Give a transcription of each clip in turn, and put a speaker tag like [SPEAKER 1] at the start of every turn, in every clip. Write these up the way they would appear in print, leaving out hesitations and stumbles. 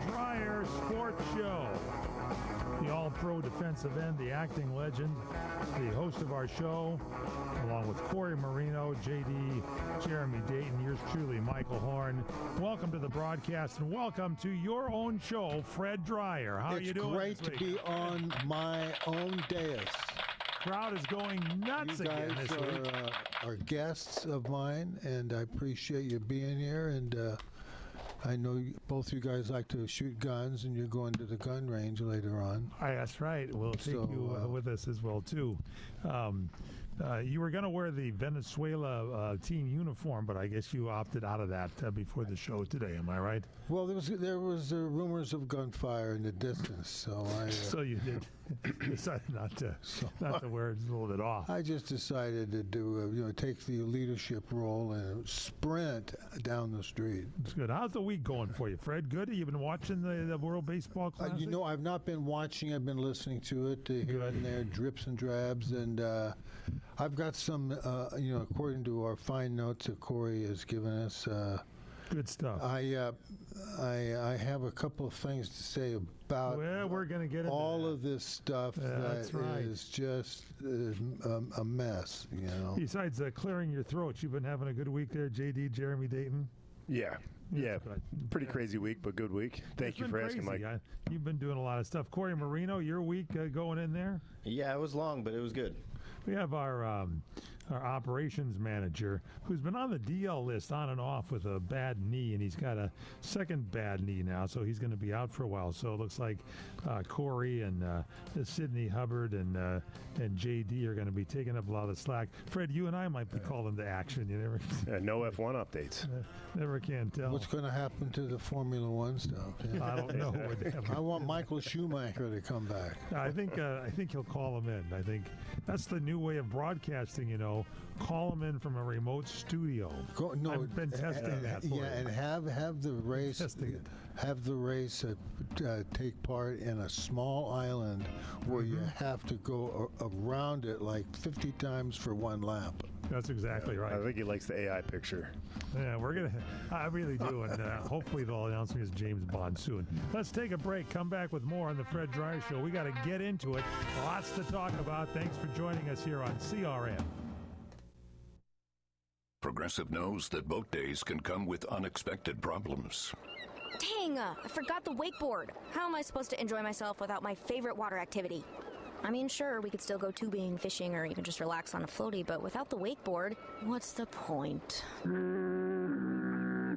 [SPEAKER 1] Dryer Sports Show. The all-pro defensive end, the acting legend, the host of our show, along with Corey Marino, JD, Jeremy Dayton, yours truly, Michael Horn. Welcome to the broadcast and welcome to your own show, Fred Dryer. How are you doing?
[SPEAKER 2] It's great to be on my own dais.
[SPEAKER 1] Crowd is going nuts again this week.
[SPEAKER 2] You guys are guests of mine, and I appreciate you being here. And I know both you guys like to shoot guns, and you're going to the gun range later on.
[SPEAKER 1] That's right. We'll take you with us as well, too. You were going to wear the Venezuela team uniform, but I guess you opted out of that before the show today. Am I right?
[SPEAKER 2] Well, there was rumors of gunfire in the distance, so I.
[SPEAKER 1] So you did decide not to wear it a little bit off.
[SPEAKER 2] I just decided to do take the leadership role and sprint down the street.
[SPEAKER 1] It's good. How's the week going for you, Fred? Good. Have you been watching the World Baseball Classic?
[SPEAKER 2] I've not been watching. I've been listening to it here and there, drips and drabs, and. I've got some, according to our fine notes that Corey has given us.
[SPEAKER 1] Good stuff.
[SPEAKER 2] I have a couple of things to say about
[SPEAKER 1] we're going to get into
[SPEAKER 2] all of this stuff is just a mess,
[SPEAKER 1] Besides clearing your throat, you've been having a good week there, JD, Jeremy Dayton?
[SPEAKER 3] Yeah. Pretty crazy week, but good week. Thank you for asking, Mike.
[SPEAKER 1] You've been doing a lot of stuff. Corey Marino, your week going in there?
[SPEAKER 4] Yeah, it was long, but it was good.
[SPEAKER 1] We have our operations manager who's been on the DL list on and off with a bad knee, and he's got a second bad knee now, so he's going to be out for a while. So it looks like Corey and Sidney Hubbard and JD are going to be taking up a lot of the slack. Fred, you and I might be calling to action. You never
[SPEAKER 3] no F1 updates.
[SPEAKER 1] Never can tell.
[SPEAKER 2] What's going to happen to the Formula One stuff? Yeah.
[SPEAKER 1] I don't know.
[SPEAKER 2] I want Michael Schumacher to come back.
[SPEAKER 1] I think he'll call him in. I think that's the new way of broadcasting. Call him in from a remote studio. I've been testing that. For
[SPEAKER 2] yeah, and have the race take part in a small island where you have to go around it like 50 times for one lap.
[SPEAKER 1] That's exactly right.
[SPEAKER 3] I think he likes the AI picture.
[SPEAKER 1] Yeah, I really do, and hopefully they'll announce me as James Bond soon. Let's take a break. Come back with more on the Fred Dryer Show. We got to get into it. Lots to talk about. Thanks for joining us here on CRN.
[SPEAKER 5] Progressive knows that boat days can come with unexpected problems.
[SPEAKER 6] Dang, I forgot the wakeboard. How am I supposed to enjoy myself without my favorite water activity? I mean, sure, we could still go tubing, fishing, or even just relax on a floaty, but without the wakeboard, what's the point?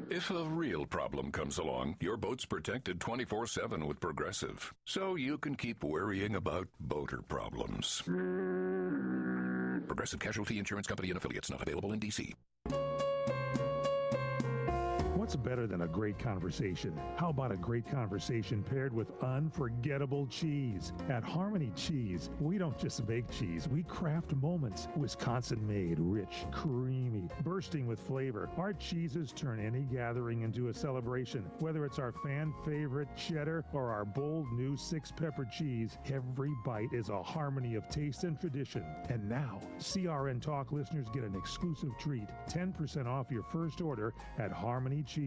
[SPEAKER 5] If a real problem comes along, your boat's protected 24/7 with Progressive, so you can keep worrying about boater problems. Progressive Casualty Insurance Company and Affiliates, not available in D.C.
[SPEAKER 1] What's better than a great conversation? How about a great conversation paired with unforgettable cheese? At Harmony Cheese, we don't just make cheese, we craft moments. Wisconsin-made, rich, creamy, bursting with flavor. Our cheeses turn any gathering into a celebration. Whether it's our fan-favorite cheddar or our bold new 6-pepper cheese, every bite is a harmony of taste and tradition. And now, CRN Talk listeners get an exclusive treat. 10% off your first order at harmonycheese.com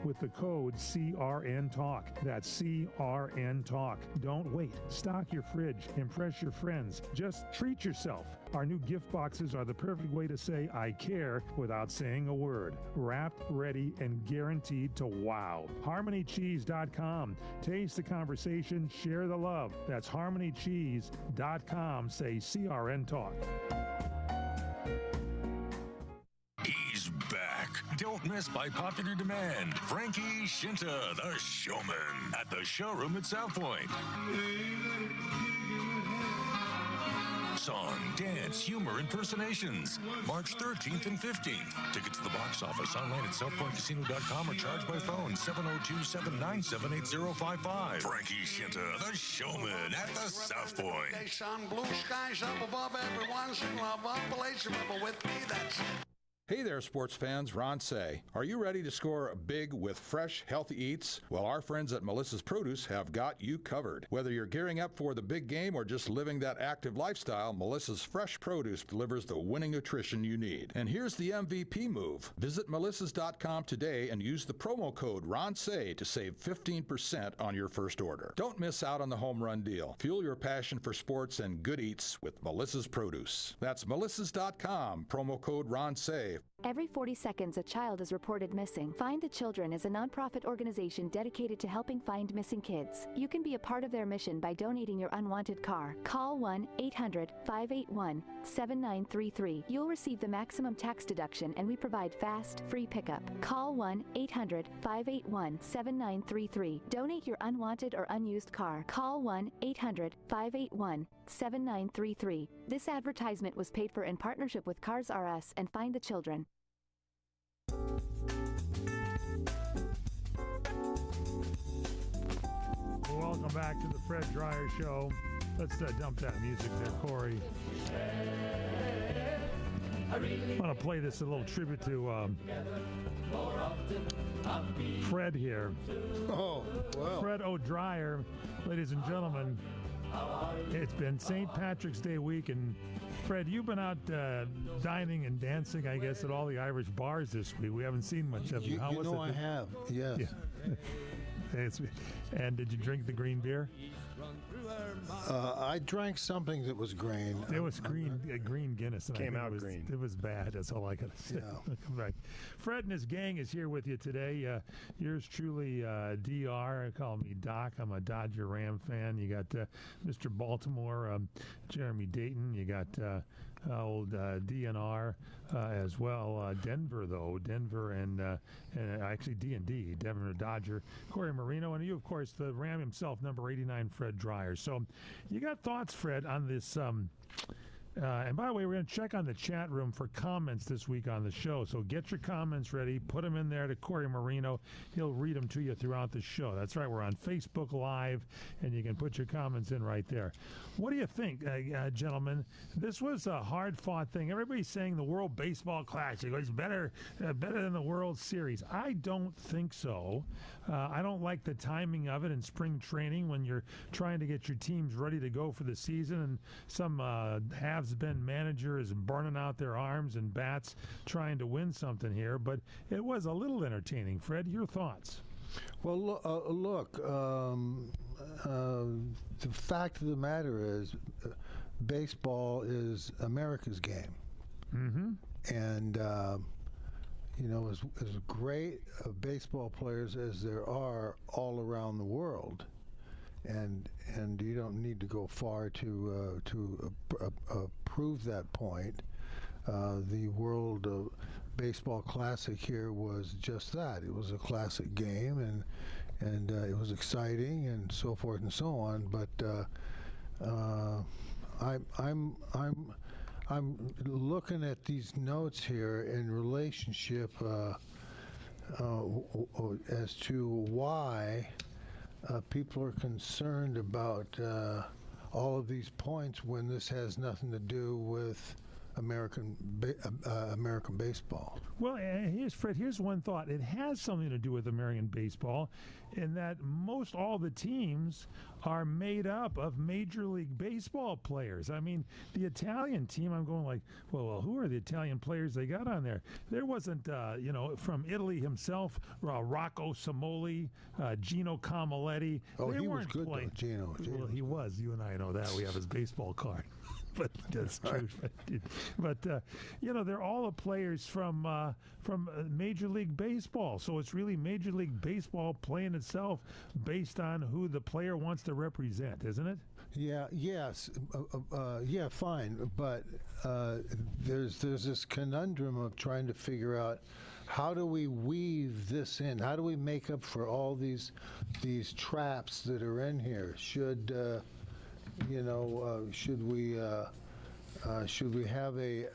[SPEAKER 1] with the code CRNTalk. That's CRN Talk. Don't wait. Stock your fridge. Impress your friends. Just treat yourself. Our new gift boxes are the perfect way to say I care without saying a word. Wrapped, ready, and guaranteed to wow. HarmonyCheese.com. Taste the conversation. Share the love. That's HarmonyCheese.com. Say CRN Talk.
[SPEAKER 7] Don't miss by popular demand Frankie Shinta, the showman, at the showroom at South Point. Song, dance, humor, impersonations. March 13th and 15th. Tickets to the box office online at southpointcasino.com or charge by phone 702-797-8055. Frankie Shinta, the showman at the South Point.
[SPEAKER 8] Okay, son, blue skies up above everyone's in love. Appalachian River with me, that's Hey there, sports fans. Ron Say. Are you ready to score big with fresh, healthy eats? Well, our friends at Melissa's Produce have got you covered. Whether you're gearing up for the big game or just living that active lifestyle, Melissa's fresh produce delivers the winning nutrition you need. And here's the MVP move. Visit melissas.com today and use the promo code RONSAY to save 15% on your first order. Don't miss out on the home run deal. Fuel your passion for sports and good eats with Melissa's Produce. That's melissas.com, promo code RONSAY.
[SPEAKER 9] Every 40 seconds, a child is reported missing. Find the Children is a nonprofit organization dedicated to helping find missing kids. You can be a part of their mission by donating your unwanted car. Call 1-800-581-7933. You'll receive the maximum tax deduction, and we provide fast, free pickup. Call 1-800-581-7933. Donate your unwanted or unused car. Call 1-800-581-7933. This advertisement was paid for in partnership with Cars R Us and Find the Children.
[SPEAKER 1] Welcome back to the Fred Dreyer Show. Let's dump that music there, Corey. I want to play this a little tribute to Fred here.
[SPEAKER 2] Oh, wow.
[SPEAKER 1] Fred O'Dryer, ladies and gentlemen. It's been St. Patrick's Day week, and Fred, you've been out dining and dancing, I guess, at all the Irish bars this week. We haven't seen much of you. How was it?
[SPEAKER 2] I have, yes.
[SPEAKER 1] Yeah. And did you drink the green beer?
[SPEAKER 2] I drank something that was green.
[SPEAKER 1] It was green Guinness. And
[SPEAKER 3] Came out green.
[SPEAKER 1] It was bad. That's all I got to say.
[SPEAKER 2] Yeah.
[SPEAKER 1] Come back. Fred and his gang is here with you today. Yours truly, DR. Call me Doc. I'm a Dodger Ram fan. You got Mr. Baltimore, Jeremy Dayton. You got old DNR as well. Denver, though. Denver and actually D&D, Denver Dodger. Corey Marino. And you, of course, the Ram himself, number 89, Fred Dreyer. So you got thoughts, Fred, on this and by the way, we're going to check on the chat room for comments this week on the show. So get your comments ready. Put them in there to Corey Marino. He'll read them to you throughout the show. That's right. We're on Facebook Live, and you can put your comments in right there. What do you think, gentlemen? This was a hard-fought thing. Everybody's saying the World Baseball Classic was better than the World Series. I don't think so. I don't like the timing of it in spring training when you're trying to get your teams ready to go for the season, and some have-been manager is burning out their arms and bats trying to win something here. But it was a little entertaining. Fred, your thoughts?
[SPEAKER 2] Well, look, the fact of the matter is baseball is America's game.
[SPEAKER 1] Mm-hmm.
[SPEAKER 2] And, as great baseball players as there are all around the world, and you don't need to go far to prove that point. The World Baseball Classic here was just that. It was a classic game, and it was exciting, and so forth and so on. But I'm looking at these notes here in relationship as to why people are concerned about all of these points when this has nothing to do with American baseball.
[SPEAKER 1] Well, here's one thought. It has something to do with American baseball in that most all the teams are made up of Major League Baseball players. I mean, the Italian team, I'm going like, well, who are the Italian players they got on there? There wasn't, from Italy himself, Rocco Simoli, Gino Camilletti.
[SPEAKER 2] Oh,
[SPEAKER 1] they
[SPEAKER 2] he
[SPEAKER 1] weren't
[SPEAKER 2] was good,
[SPEAKER 1] playing.
[SPEAKER 2] though, Gino.
[SPEAKER 1] Well, he was. You and I know that. We have his baseball card. But that's true. But they're all the players from Major League Baseball. So it's really Major League Baseball playing itself based on who the player wants to represent, isn't it?
[SPEAKER 2] Yeah. Yes. Yeah. Fine. But there's this conundrum of trying to figure out how do we weave this in? How do we make up for all these traps that are in here? Should we have a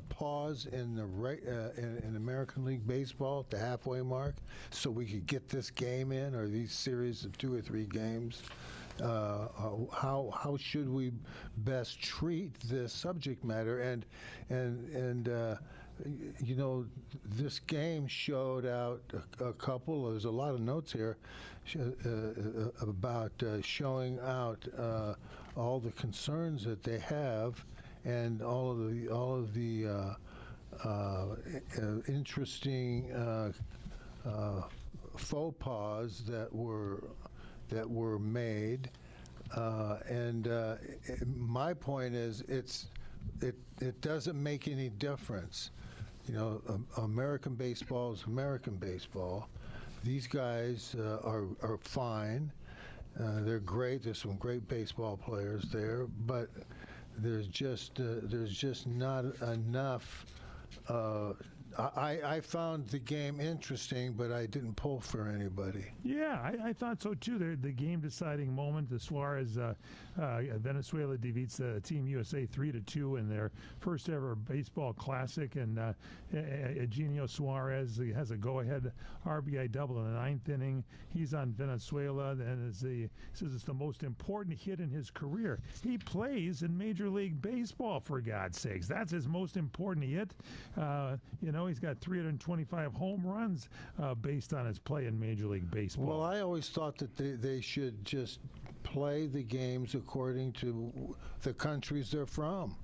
[SPEAKER 2] pause in in American League Baseball at the halfway mark so we could get this game in, or these series of 2 or 3 games? How should we best treat this subject matter? And you know, this game showed out a couple. There's a lot of notes here about showing out all the concerns that they have, and all of the interesting faux pas that were made. And my point is, it doesn't make any difference. You know, American baseball is American baseball. These guys are fine. They're great. There's some great baseball players there, but there's just not enough. I found the game interesting, but I didn't pull for anybody.
[SPEAKER 1] Yeah, I thought so too. The game-deciding moment, the Suarez, Venezuela defeats Team USA 3-2 in their first ever baseball classic, and Eugenio Suarez has a go-ahead RBI double in the ninth inning. He's on Venezuela, and says it's the most important hit in his career. He plays in Major League Baseball, for God's sakes. That's his most important hit. You know, he's got 325 home runs based on his play in Major League Baseball.
[SPEAKER 2] Well, I always thought that they should just play the games according to the countries they're from.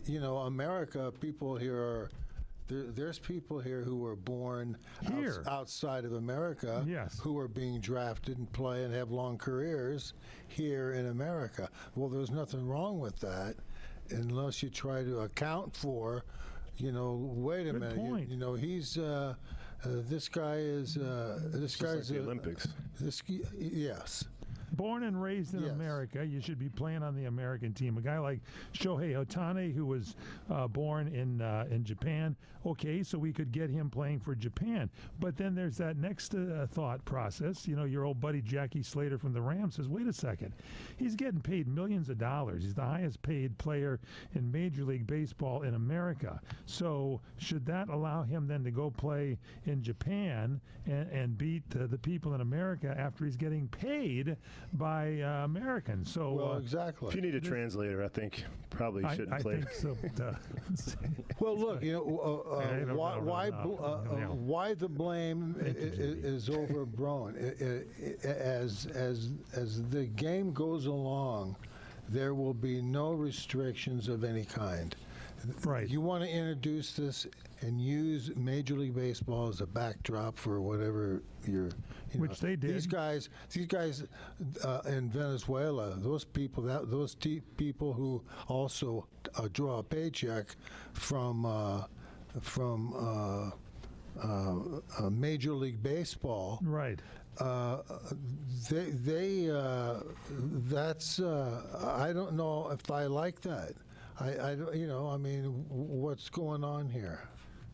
[SPEAKER 2] You know, America, people here are, there's people here who were born outside of America,
[SPEAKER 1] yes,
[SPEAKER 2] who are being drafted and play and have long careers here in America. Well, there's nothing wrong with that unless you try to account for, you know, wait a
[SPEAKER 1] Good
[SPEAKER 2] minute,
[SPEAKER 1] point.
[SPEAKER 2] you know, he's this guy is this guy's
[SPEAKER 3] like the Olympics.
[SPEAKER 2] Yes.
[SPEAKER 1] Born and raised in America, you should be playing on the American team. A guy like Shohei Ohtani, who was born in Japan, okay, so we could get him playing for Japan. But then there's that next thought process. You know, your old buddy Jackie Slater from the Rams says, wait a second, he's getting paid millions of dollars. He's the highest paid player in Major League Baseball in America. So should that allow him then to go play in Japan and beat the people in America after he's getting paid by Americans? So
[SPEAKER 2] well, exactly.
[SPEAKER 3] If you need a translator, I think probably shouldn't play.
[SPEAKER 1] I think so.
[SPEAKER 2] Well, look, you know, why the blame is overblown. As the game goes along, there will be no restrictions of any kind.
[SPEAKER 1] Right.
[SPEAKER 2] You want to introduce this and use Major League Baseball as a backdrop for whatever you're.
[SPEAKER 1] Which they did.
[SPEAKER 2] These guys in Venezuela, those people who also draw a paycheck from Major League Baseball.
[SPEAKER 1] Right.
[SPEAKER 2] That's I don't know if I like that. I don't, you know, I mean, what's going on here?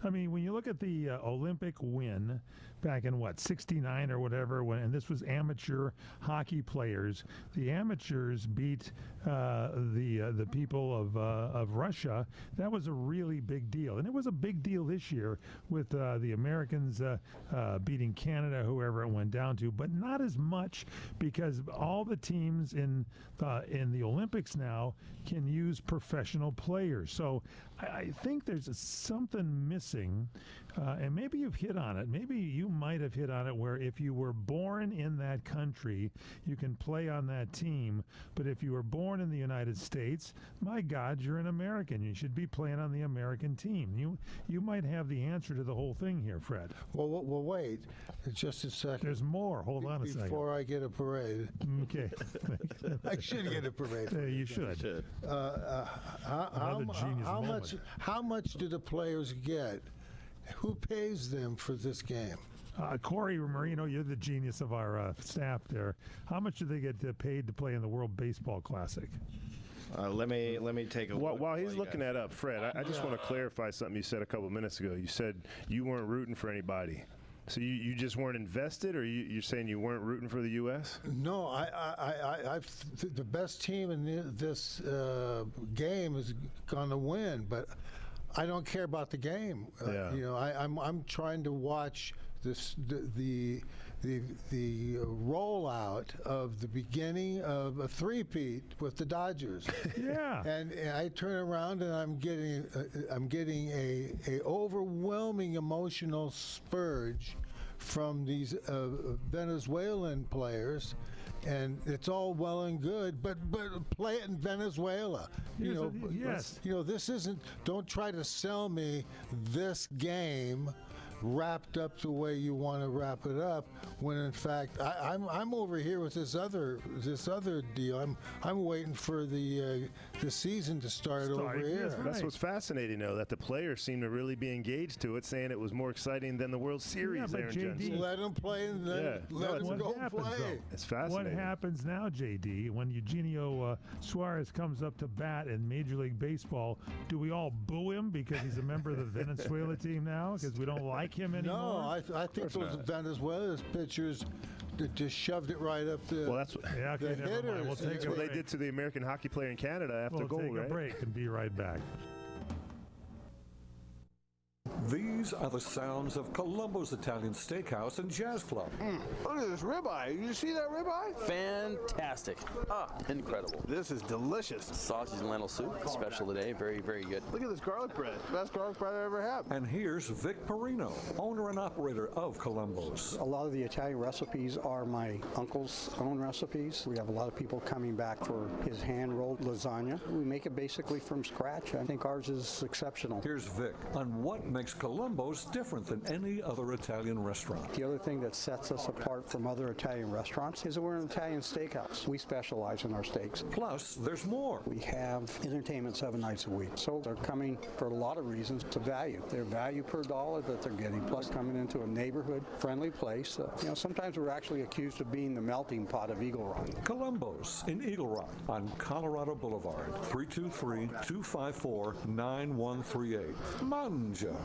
[SPEAKER 1] I mean, when you look at the Olympic win back in, what, 69 or whatever, and this was amateur hockey players, the amateurs beat the people of Russia. That was a really big deal. And it was a big deal this year with the Americans beating Canada, whoever it went down to, but not as much because all the teams in the Olympics now can use professional players. So I think there's something missing, and maybe you've hit on it. Maybe you might have hit on it, where if you were born in that country, you can play on that team. But if you were born in the United States, my God, you're an American. You should be playing on the American team. You might have the answer to the whole thing here, Fred.
[SPEAKER 2] Well, wait. Just a second.
[SPEAKER 1] There's more. Hold on a second.
[SPEAKER 2] Before I get a parade.
[SPEAKER 1] Okay.
[SPEAKER 2] I should get a parade.
[SPEAKER 1] You should.
[SPEAKER 2] How much do the players get? Who pays them for this game?
[SPEAKER 1] Corey Marino, you're the genius of our staff there. How much do they get paid to play in the World Baseball Classic?
[SPEAKER 4] Let me take a look.
[SPEAKER 3] While he's looking that up, Fred, I just want to clarify something you said a couple minutes ago. You said you weren't rooting for anybody. So you just weren't invested, or you're saying you weren't rooting for the U.S.?
[SPEAKER 2] No, the best team in this game is going to win, but I don't care about the game. You know, I'm trying to watch the the rollout of the beginning of a three-peat with the Dodgers.
[SPEAKER 1] Yeah.
[SPEAKER 2] And I turn around and I'm getting a overwhelming emotional spurge from these Venezuelan players. And it's all well and good, but play it in Venezuela.
[SPEAKER 1] Yes.
[SPEAKER 2] This isn't. Don't try to sell me this game wrapped up the way you want to wrap it up, when in fact I'm over here with this other deal. I'm waiting for the season to start over here.
[SPEAKER 3] Right. That's what's fascinating, though, that the players seem to really be engaged to it, saying it was more exciting than the World Series.
[SPEAKER 1] Yeah, but JD,
[SPEAKER 2] let them play and let them go play.
[SPEAKER 3] It's fascinating.
[SPEAKER 1] What happens now, JD, when Eugenio Suarez comes up to bat in Major League Baseball? Do we all boo him because he's a member of the Venezuela team now because we don't like him anymore?
[SPEAKER 2] No, I think those Venezuela pitchers just shoved it right up the.
[SPEAKER 3] Well, that's what
[SPEAKER 1] okay,
[SPEAKER 2] the
[SPEAKER 1] never
[SPEAKER 2] hitters.
[SPEAKER 1] mind.
[SPEAKER 3] that's what they did to the American hockey player in Canada after goal,
[SPEAKER 1] We'll take
[SPEAKER 3] right?
[SPEAKER 1] a break and be right back.
[SPEAKER 10] These are the sounds of Colombo's Italian Steakhouse and Jazz Club.
[SPEAKER 11] Look at this ribeye. You see that ribeye?
[SPEAKER 12] Fantastic. Incredible.
[SPEAKER 11] This is delicious.
[SPEAKER 12] Sausage and lentil soup, special today. Very, very good.
[SPEAKER 11] Look at this garlic bread. Best garlic bread I ever had.
[SPEAKER 10] And here's Vic Perino, owner and operator of Colombo's.
[SPEAKER 13] A lot of the Italian recipes are my uncle's own recipes. We have a lot of people coming back for his hand-rolled lasagna. We make it basically from scratch. I think ours is exceptional.
[SPEAKER 10] Here's Vic on what makes Colombo's different than any other Italian restaurant.
[SPEAKER 13] The other thing that sets us apart from other Italian restaurants is that we're an Italian steakhouse. We specialize in our steaks.
[SPEAKER 10] Plus, there's more.
[SPEAKER 13] We have entertainment 7 nights a week. So they're coming for a lot of reasons to value. Their value per dollar that they're getting, plus coming into a neighborhood-friendly place. Sometimes we're actually accused of being the melting pot of Eagle Rock.
[SPEAKER 10] Colombo's in Eagle Rock on Colorado Boulevard, 323-254-9138. Manja.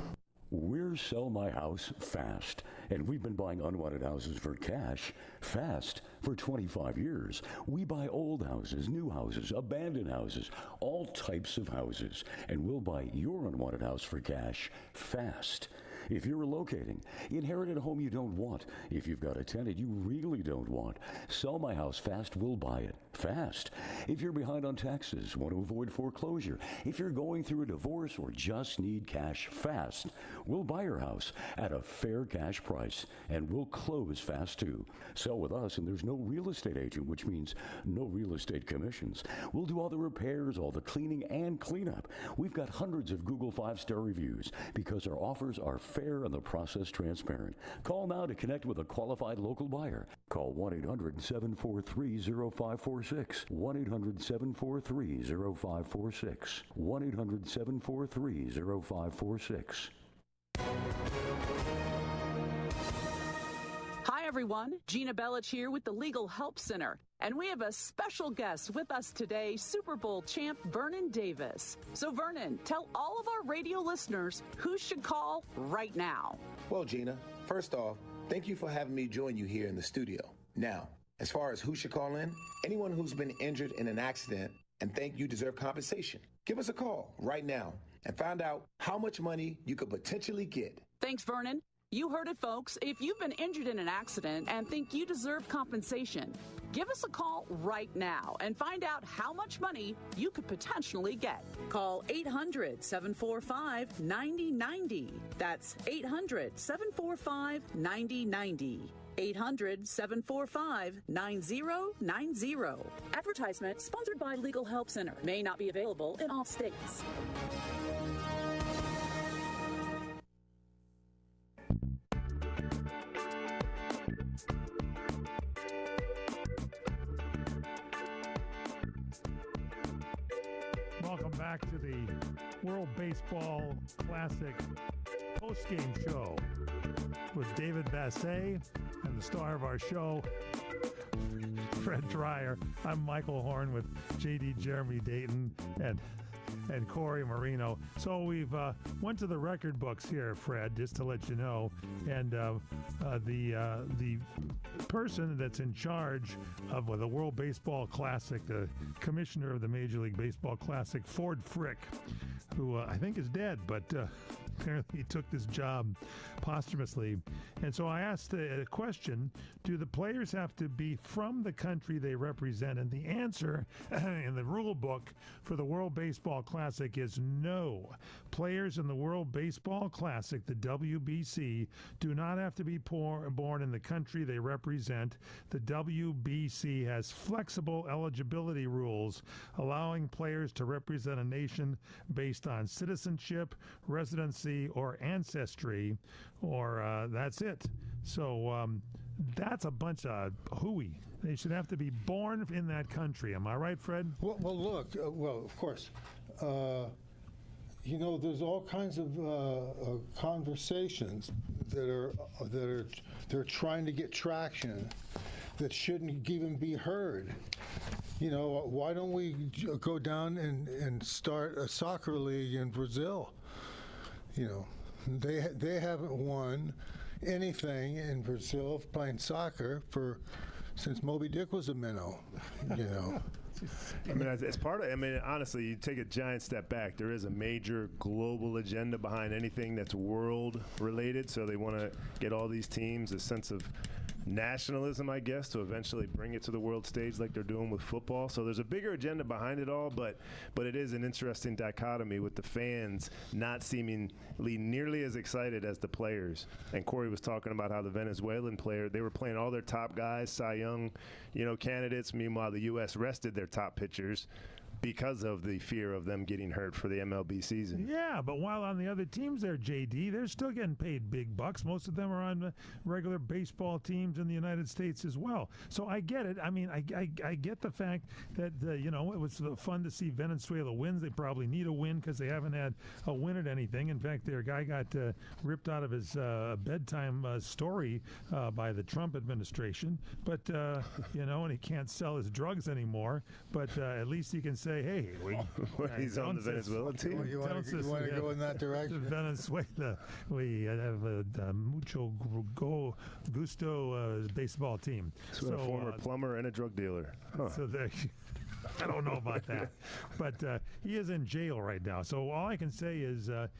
[SPEAKER 14] We're Sell My House Fast, and we've been buying unwanted houses for cash fast for 25 years. We buy old houses, new houses, abandoned houses, all types of houses, and we'll buy your unwanted house for cash fast. If you're relocating, inherited a home you don't want, if you've got a tenant you really don't want, Sell My House Fast will buy it fast. If you're behind on taxes, want to avoid foreclosure, if you're going through a divorce or just need cash fast, we'll buy your house at a fair cash price, and we'll close fast too. Sell with us and there's no real estate agent, which means no real estate commissions. We'll do all the repairs, all the cleaning and cleanup. We've got hundreds of Google 5-star reviews because our offers are fair and the process transparent. Call now to connect with a qualified local buyer. Call 1-800-743-0546. 1-800-743-0546. 1-800-743-0546.
[SPEAKER 15] Hi, everyone. Gina Bellich here with the Legal Help Center. And we have a special guest with us today, Super Bowl champ Vernon Davis. So, Vernon, tell all of our radio listeners who should call right now.
[SPEAKER 16] Well, Gina, first off, thank you for having me join you here in the studio. Now, as far as who should call in, anyone who's been injured in an accident and think you deserve compensation, give us a call right now and find out how much money you could potentially get.
[SPEAKER 15] Thanks, Vernon. You heard it, folks. If you've been injured in an accident and think you deserve compensation, give us a call right now and find out how much money you could potentially get. Call 800-745-9090. That's 800-745-9090. 800-745-9090. Advertisement sponsored by Legal Help Center. May not be available in all states.
[SPEAKER 1] Welcome back to the World Baseball Classic post-game show with David Bassett and the star of our show, Fred Dreyer. I'm Michael Horn with JD Jeremy Dayton and Corey Marino. So we've went to the record books here, Fred, just to let you know. And the person that's in charge of the World Baseball Classic, the commissioner of the Major League Baseball Classic, Ford Frick, who I think is dead, but apparently he took this job posthumously. And so I asked a question, do the players have to be from the country they represent? And the answer in the rule book for the World Baseball Classic is no. Players in the World Baseball Classic, the WBC, do not have to be born in the country they represent. The WBC has flexible eligibility rules allowing players to represent a nation based on citizenship, residency, or ancestry, or that's it. So that's a bunch of hooey. They should have to be born in that country. Am I right, Fred?
[SPEAKER 2] Well, look. Well, of course. There's all kinds of conversations that they're trying to get traction that shouldn't even be heard. Why don't we go down and start a soccer league in Brazil? They haven't won anything in Brazil playing soccer since Moby Dick was a minnow.
[SPEAKER 3] I mean, as part of, honestly, you take a giant step back. There is a major global agenda behind anything that's world related. So they want to get all these teams a sense of nationalism, I guess, to eventually bring it to the world stage like they're doing with football. So there's a bigger agenda behind it all, but it is an interesting dichotomy with the fans not seemingly nearly as excited as the players. And Corey was talking about how the Venezuelan player, they were playing all their top guys, Cy Young, candidates. Meanwhile, the U.S. rested their top pitchers because of the fear of them getting hurt for the MLB season.
[SPEAKER 1] Yeah, but while on the other teams there, JD, they're still getting paid big bucks. Most of them are on regular baseball teams in the United States as well. So I get it. I mean, I get the fact that, it was fun to see Venezuela wins. They probably need a win because they haven't had a win at anything. In fact, their guy got ripped out of his bedtime story by the Trump administration. But, and he can't sell his drugs anymore. But at least he can say, hey,
[SPEAKER 3] he's on the Venezuelan team.
[SPEAKER 2] You want to go in that direction?
[SPEAKER 1] Venezuela, we have a mucho gusto baseball team.
[SPEAKER 3] So a former plumber and a drug dealer. Huh.
[SPEAKER 1] So I don't know about that, but he is in jail right now. So all I can say is, it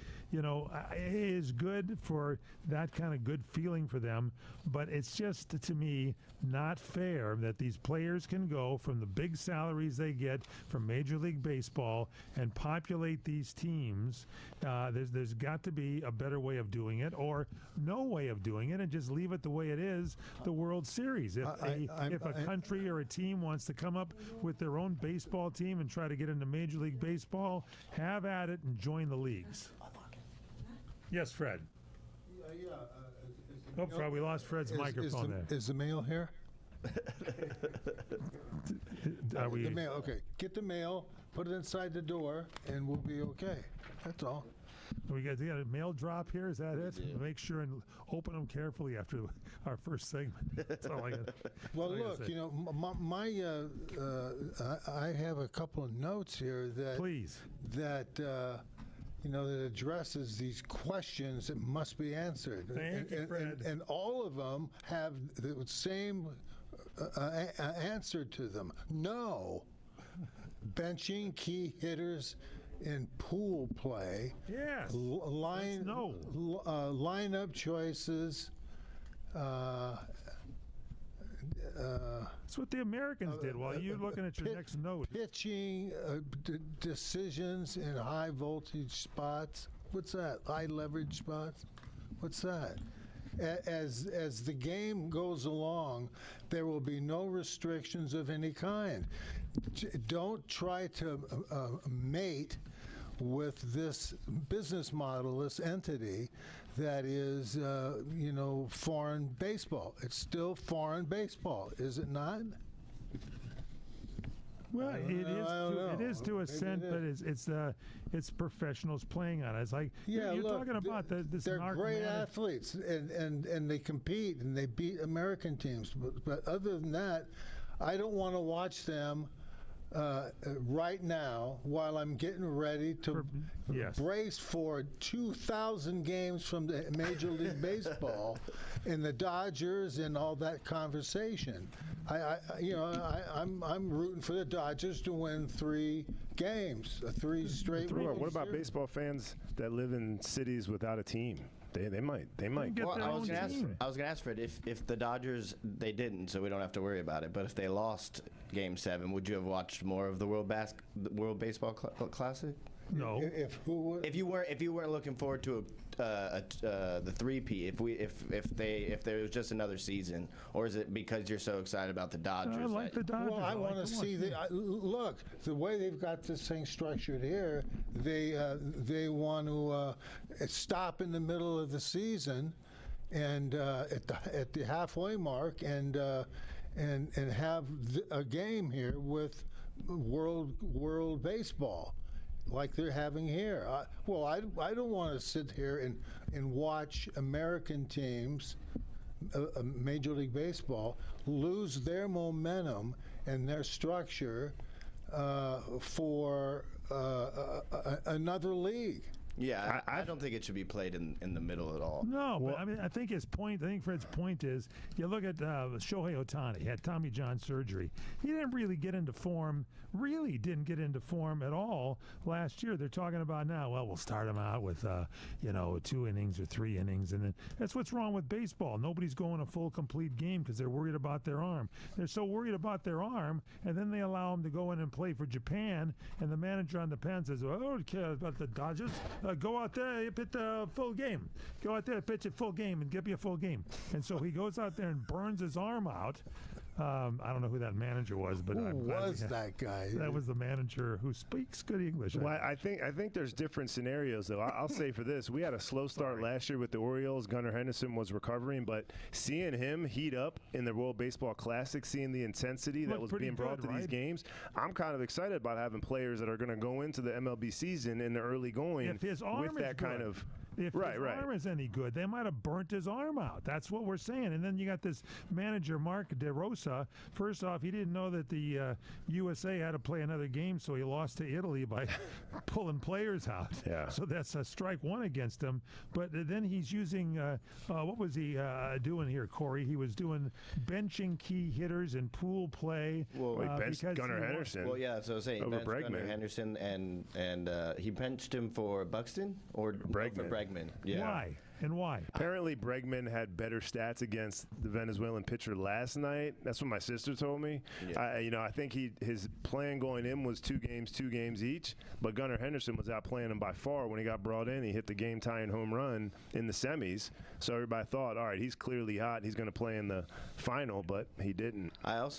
[SPEAKER 1] is good for that kind of good feeling for them, but it's just, to me, not fair that these players can go from the big salaries they get from Major League Baseball and populate these teams. There's got to be a better way of doing it, or no way of doing it, and just leave it the way it is, the World Series. If a country or a team wants to come up with their own baseball team and try to get into Major League Baseball, have at it and join the leagues. Yes, Fred. Fred, we lost Fred's microphone there.
[SPEAKER 2] Is the mail here?
[SPEAKER 1] Are we?
[SPEAKER 2] The mail, okay. Get the mail, put it inside the door, and we'll be okay. That's all.
[SPEAKER 1] We got a mail drop here. Is that it? Make sure and open them carefully after our first segment. That's all I got.
[SPEAKER 2] Well, look, I have a couple of notes here that that addresses these questions that must be answered.
[SPEAKER 1] Thank you, Fred.
[SPEAKER 2] And all of them have the same answer to them. No. Benching key hitters in pool play.
[SPEAKER 1] Yes.
[SPEAKER 2] Lineup choices.
[SPEAKER 1] That's what the Americans did. While you're looking at your next note.
[SPEAKER 2] Pitching decisions in high voltage spots. What's that? High leverage spots? What's that? As the game goes along, there will be no restrictions of any kind. Don't try to mate with this business model, this entity that is, foreign baseball. It's still foreign baseball, is it not?
[SPEAKER 1] Well, it is to a sense, but it's professionals playing on it. It's like you're talking about this.
[SPEAKER 2] They're great athletes, and they compete and they beat American teams. But other than that, I don't want to watch them right now while I'm getting ready to brace for 2,000 games from the Major League Baseball and the Dodgers and all that conversation. I'm rooting for the Dodgers to win 3 games, 3 straight.
[SPEAKER 3] What about baseball fans that live in cities without a team? They might.
[SPEAKER 4] Well, I was going to ask Fred, if the Dodgers, they didn't, so we don't have to worry about it. But if they lost Game 7, would you have watched more of the World Baseball Classic?
[SPEAKER 1] No.
[SPEAKER 4] If you weren't looking forward to the three-peat, if there was just another season, or is it because you're so excited about the Dodgers?
[SPEAKER 1] I like the Dodgers.
[SPEAKER 2] Well, I want to see look, the way they've got this thing structured here. They want to stop in the middle of the season, and at the halfway mark, and have a game here with World Baseball, like they're having here. I don't want to sit here and watch American teams, Major League Baseball, lose their momentum and their structure for another league.
[SPEAKER 4] Yeah, I don't think it should be played in the middle at all.
[SPEAKER 1] No, but I mean, I think Fred's point is, you look at Shohei Ohtani, had Tommy John surgery. He didn't really get into form, at all last year. They're talking about now, well, we'll start him out with, 2 innings or 3 innings. And then that's what's wrong with baseball. Nobody's going a full, complete game because they're worried about their arm. They're so worried about their arm, and then they allow him to go in and play for Japan, and the manager on the pen says, well, I don't care about the Dodgers. Go out there, pitch a full game. Go out there, pitch a full game, and give me a full game. And so he goes out there and burns his arm out. I don't know who that manager was, but
[SPEAKER 2] who was that guy?
[SPEAKER 1] That was the manager who speaks good English.
[SPEAKER 3] Well, I think there's different scenarios, though. I'll say for this, we had a slow start last year with the Orioles. Gunnar Henderson was recovering, but seeing him heat up in the World Baseball Classic, seeing the intensity that was being brought to these games, I'm kind of excited about having players that are going to go into the MLB season in the early going
[SPEAKER 1] with that
[SPEAKER 3] kind of.
[SPEAKER 1] If his arm is any good, they might have burnt his arm out. That's what we're saying. And then you got this manager, Mark DeRosa. First off, he didn't know that the USA had to play another game, so he lost to Italy by pulling players out.
[SPEAKER 3] Yeah.
[SPEAKER 1] So that's a strike 1 against him. But then he's using, what was he doing here, Corey? He was doing benching key hitters and pool play.
[SPEAKER 3] Well, he benched Gunnar Henderson.
[SPEAKER 4] Well, yeah, so I was saying, he benched Gunnar Henderson, and he benched him for Buxton or Bregman. Yeah.
[SPEAKER 1] Why? And why?
[SPEAKER 3] Apparently, Bregman had better stats against the Venezuelan pitcher last night. That's what my sister told me. Yeah. I think his plan going in was 2 games each, but Gunnar Henderson was outplaying him by far. When he got brought in, he hit the game-tying home run in the semis. So everybody thought, all right, he's clearly hot. He's going to play in the final, but he didn't.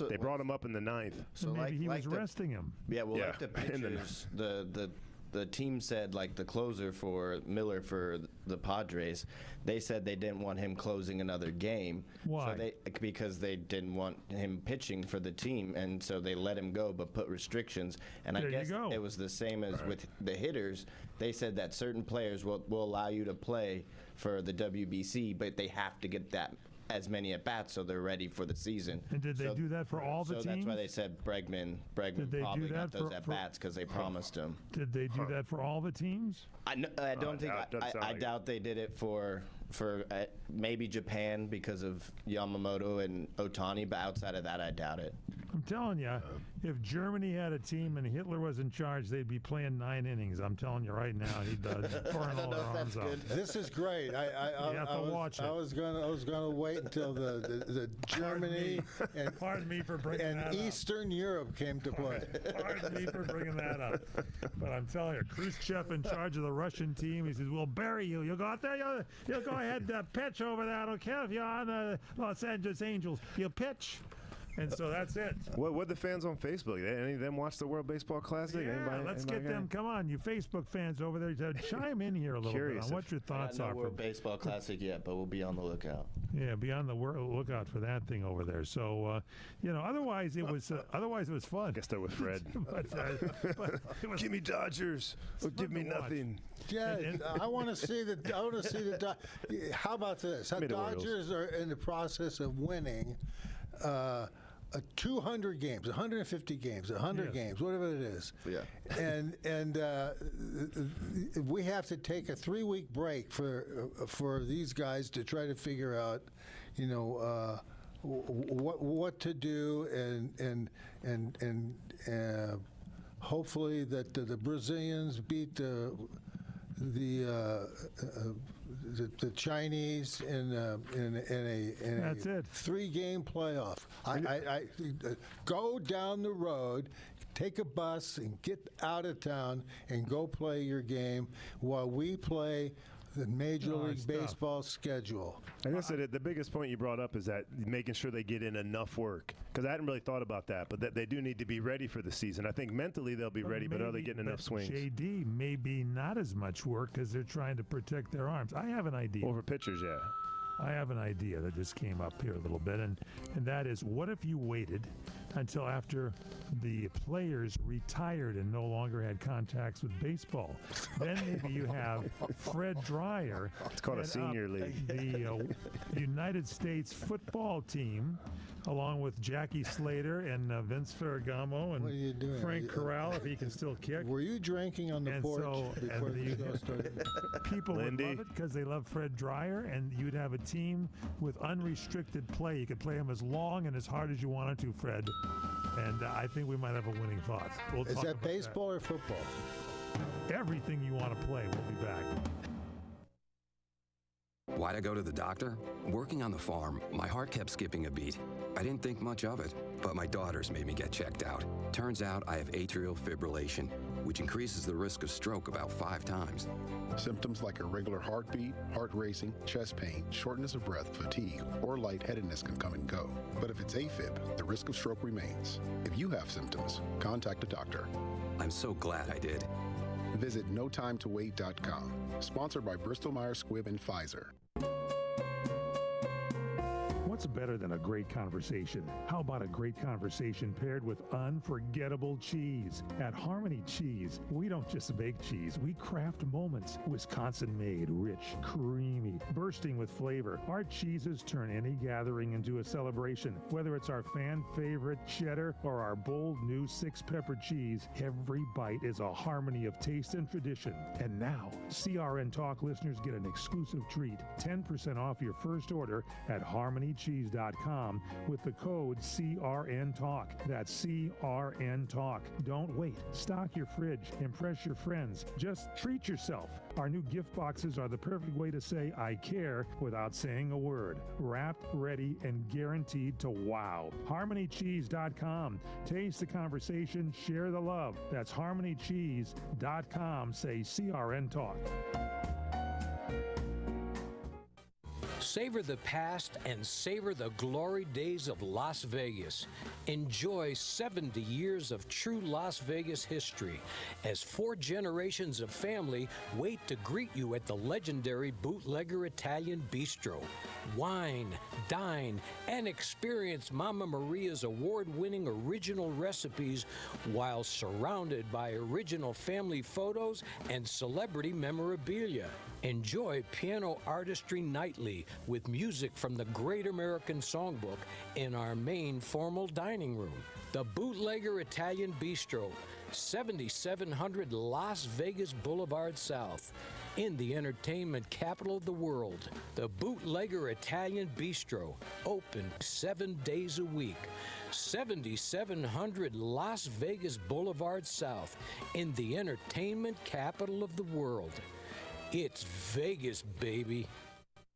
[SPEAKER 3] They brought him up in the 9th.
[SPEAKER 1] So maybe he was resting him.
[SPEAKER 4] Yeah, well, like the pitchers, the team said, like the closer for Miller for the Padres, they said they didn't want him closing another game.
[SPEAKER 1] Why?
[SPEAKER 4] Because they didn't want him pitching for the team, and so they let him go but put restrictions. And I guess it was the same as with the hitters. They said that certain players will allow you to play for the WBC, but they have to get that as many at bats so they're ready for the season.
[SPEAKER 1] And did they do that for all the teams?
[SPEAKER 4] So that's why they said Bregman probably got those at bats because they promised him.
[SPEAKER 1] Did they do that for all the teams?
[SPEAKER 4] I don't think. I doubt they did it for maybe Japan because of Yamamoto and Ohtani, but outside of that, I doubt it.
[SPEAKER 1] I'm telling you, if Germany had a team and Hitler was in charge, they'd be playing 9 innings. I'm telling you right now, he'd burn all their arms out.
[SPEAKER 2] This is great. I was gonna wait until the Germany and
[SPEAKER 1] pardon me for bringing that up.
[SPEAKER 2] Eastern Europe came to play.
[SPEAKER 1] Pardon me for bringing that up, but I'm telling you, Khrushchev in charge of the Russian team. He says, "We'll bury you. You'll go out there. You'll go ahead, pitch over there. I don't care if you're on the Los Angeles Angels. You'll pitch." And so that's it.
[SPEAKER 3] What the fans on Facebook? Any of them watch the World Baseball Classic?
[SPEAKER 1] Yeah, let's get them. Come on, you Facebook fans over there, chime in here a little bit on what your thoughts are.
[SPEAKER 4] World Baseball Classic yet, but we'll be on the lookout.
[SPEAKER 1] Yeah, be on the lookout for that thing over there. So, otherwise it was fun.
[SPEAKER 3] I guess that was Fred.
[SPEAKER 1] but it was,
[SPEAKER 3] give me Dodgers or give me nothing.
[SPEAKER 2] Yeah, I want to see the. How about this? Dodgers are in the process of winning. 200 games, 150 games, 100 games, whatever it is.
[SPEAKER 4] Yeah.
[SPEAKER 2] And we have to take a 3-week break for these guys to try to figure out, what to do, and hopefully that the Brazilians beat the Chinese in a 3-game playoff. I go down the road, take a bus, and get out of town and go play your game while we play the Major League Baseball schedule.
[SPEAKER 3] I guess the biggest point you brought up is that making sure they get in enough work. Because I hadn't really thought about that, but that they do need to be ready for the season. I think mentally they'll be ready, but are they getting enough swings?
[SPEAKER 1] JD, maybe not as much work because they're trying to protect their arms. I have an idea.
[SPEAKER 3] Over pitchers, yeah.
[SPEAKER 1] I have an idea that just came up here a little bit, and that is, what if you waited until after the players retired and no longer had contacts with baseball? Then maybe you have Fred Dryer.
[SPEAKER 3] It's called a senior league.
[SPEAKER 1] The United States football team, along with Jackie Slater and Vince Ferragamo and
[SPEAKER 2] what are you doing?
[SPEAKER 1] Frank Corral, if he can still kick.
[SPEAKER 2] Were you drinking on the porch before the show started?
[SPEAKER 1] People would love it because they love Fred Dryer, and you'd have a team with unrestricted play. You could play him as long and as hard as you wanted to, Fred. And I think we might have a winning thought.
[SPEAKER 2] Is that baseball or football?
[SPEAKER 1] Everything you want to play. We'll be back.
[SPEAKER 17] Why'd I go to the doctor? Working on the farm, my heart kept skipping a beat. I didn't think much of it, but my daughters made me get checked out. Turns out I have atrial fibrillation, which increases the risk of stroke about 5 times.
[SPEAKER 18] Symptoms like irregular heartbeat, heart racing, chest pain, shortness of breath, fatigue, or lightheadedness can come and go. But if it's AFib, the risk of stroke remains. If you have symptoms, contact a doctor.
[SPEAKER 17] I'm so glad I did.
[SPEAKER 18] Visit notimetowait.com. Sponsored by Bristol-Myers Squibb and Pfizer.
[SPEAKER 1] What's better than a great conversation? How about a great conversation paired with unforgettable cheese? At Harmony Cheese, we don't just bake cheese, we craft moments. Wisconsin-made, rich, creamy, bursting with flavor. Our cheeses turn any gathering into a celebration. Whether it's our fan-favorite cheddar or our bold new 6-pepper cheese, every bite is a harmony of taste and tradition. And now, CRN Talk listeners get an exclusive treat. 10% off your first order at harmonycheese.com with the code CRNTalk. That's CRN Talk. Don't wait. Stock your fridge. Impress your friends. Just treat yourself. Our new gift boxes are the perfect way to say I care without saying a word. Wrapped, ready, and guaranteed to wow. HarmonyCheese.com. Taste the conversation. Share the love. That's HarmonyCheese.com. Say CRN Talk.
[SPEAKER 19] Savor the past and savor the glory days of Las Vegas. Enjoy 70 years of true Las Vegas history as 4 generations of family wait to greet you at the legendary Bootlegger Italian Bistro. Wine, dine, and experience Mama Maria's award-winning original recipes while surrounded by original family photos and celebrity memorabilia. Enjoy piano artistry nightly with music from the Great American Songbook in our main formal dining room. The Bootlegger Italian Bistro, 7700 Las Vegas Boulevard South. In the entertainment capital of the world, the Bootlegger Italian Bistro, open 7 days a week. 7700 Las Vegas Boulevard South, in the entertainment capital of the world. It's Vegas, baby.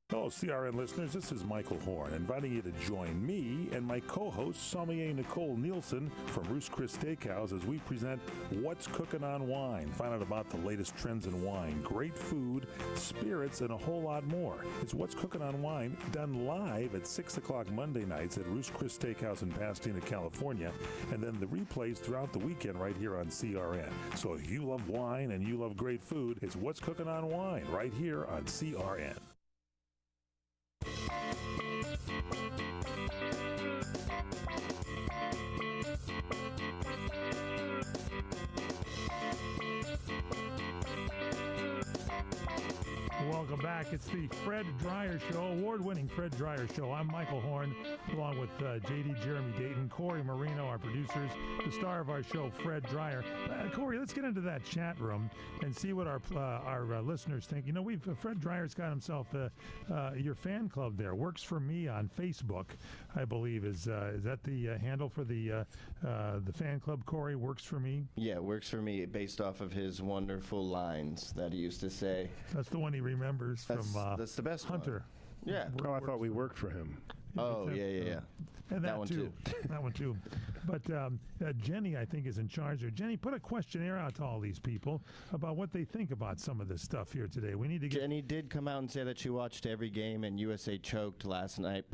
[SPEAKER 20] Hello, CRN listeners. This is Michael Horn, inviting you to join me and my co-host, sommelier Nicole Nielsen from Roost Chris Steakhouse, as we present What's Cooking on Wine. Find out about the latest trends in wine, great food, spirits, and a whole lot more. It's What's Cooking on Wine, done live at 6 o'clock Monday nights at Roost Chris Steakhouse in Pasadena, California, and then the replays throughout the weekend right here on CRN. So if you love wine and you love great food, it's What's Cooking on Wine right here on CRN.
[SPEAKER 1] Welcome back. It's the Fred Dryer Show, award-winning Fred Dryer Show. I'm Michael Horn. along with JD, Jeremy Dayton, Corey Marino, our producers, the star of our show, Fred Dreyer. Corey, let's get into that chat room and see what our listeners think. You know, Fred Dreyer's got himself your fan club there. Works for Me on Facebook, I believe. Is that the handle for the fan club, Corey? Works for Me?
[SPEAKER 4] Yeah, Works for Me, based off of his wonderful lines that he used to say.
[SPEAKER 1] That's the one he remembers
[SPEAKER 4] that's the best
[SPEAKER 1] Hunter.
[SPEAKER 4] One. Yeah.
[SPEAKER 3] Oh, I thought we worked for him.
[SPEAKER 4] Oh, yeah.
[SPEAKER 1] And that
[SPEAKER 4] one too.
[SPEAKER 1] That one too. But Jenny, I think, is in charge there. Jenny, put a questionnaire out to all these people about what they think about some of this stuff here today. We need to get.
[SPEAKER 4] Jenny did come out and say that she watched every game and USA choked last night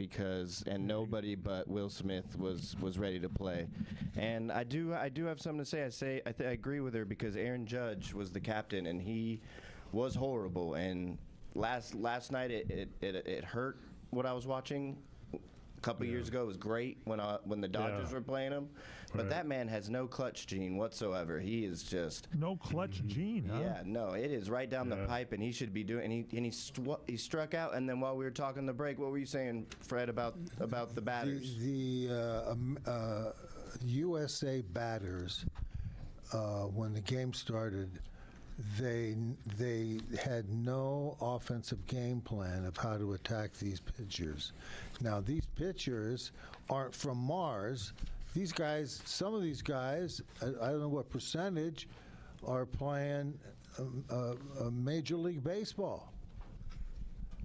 [SPEAKER 4] and nobody but Will Smith was ready to play. And I do have something to say. I agree with her because Aaron Judge was the captain and he was horrible. And last night it hurt what I was watching. A couple years ago, it was great when the Dodgers were playing him, but that man has no clutch gene whatsoever. He is just
[SPEAKER 1] no clutch gene. Huh?
[SPEAKER 4] Yeah, no, it is right down the pipe, and he should be doing. And he struck out. And then while we were talking the break, what were you saying, Fred, about the batters?
[SPEAKER 2] The USA batters, when the game started, they had no offensive game plan of how to attack these pitchers. Now, these pitchers aren't from Mars. These guys, some of these guys, I don't know what percentage, are playing Major League Baseball.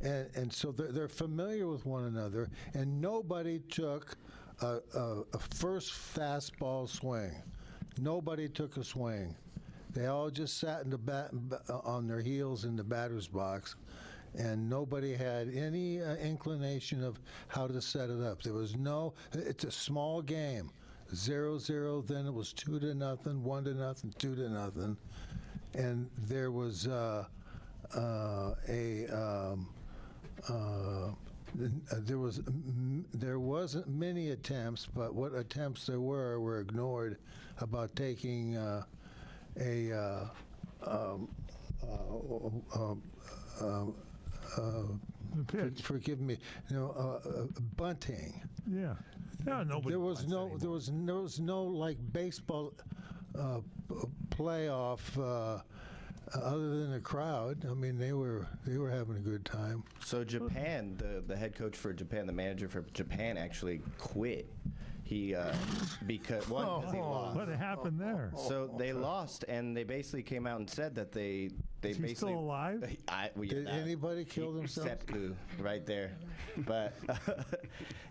[SPEAKER 2] And so they're familiar with one another, and nobody took a first fastball swing. Nobody took a swing. They all just sat in on their heels in the batter's box, and nobody had any inclination of how to set it up. There was no. It's a small game, 0-0. Then it was 2-0, 1-0, 2-0, and there was there wasn't many attempts, but what attempts there were ignored about taking. Forgive me. Bunting.
[SPEAKER 1] Yeah. Yeah. Nobody.
[SPEAKER 2] There was no like baseball playoff. Other than the crowd, I mean, they were having a good time.
[SPEAKER 4] So Japan, the head coach for Japan, the manager for Japan, actually quit. He because he lost.
[SPEAKER 1] What happened there?
[SPEAKER 4] So they lost, and they basically came out and said that they
[SPEAKER 1] Is he still alive?
[SPEAKER 2] Did anybody kill themselves?
[SPEAKER 4] Seppu, right there. But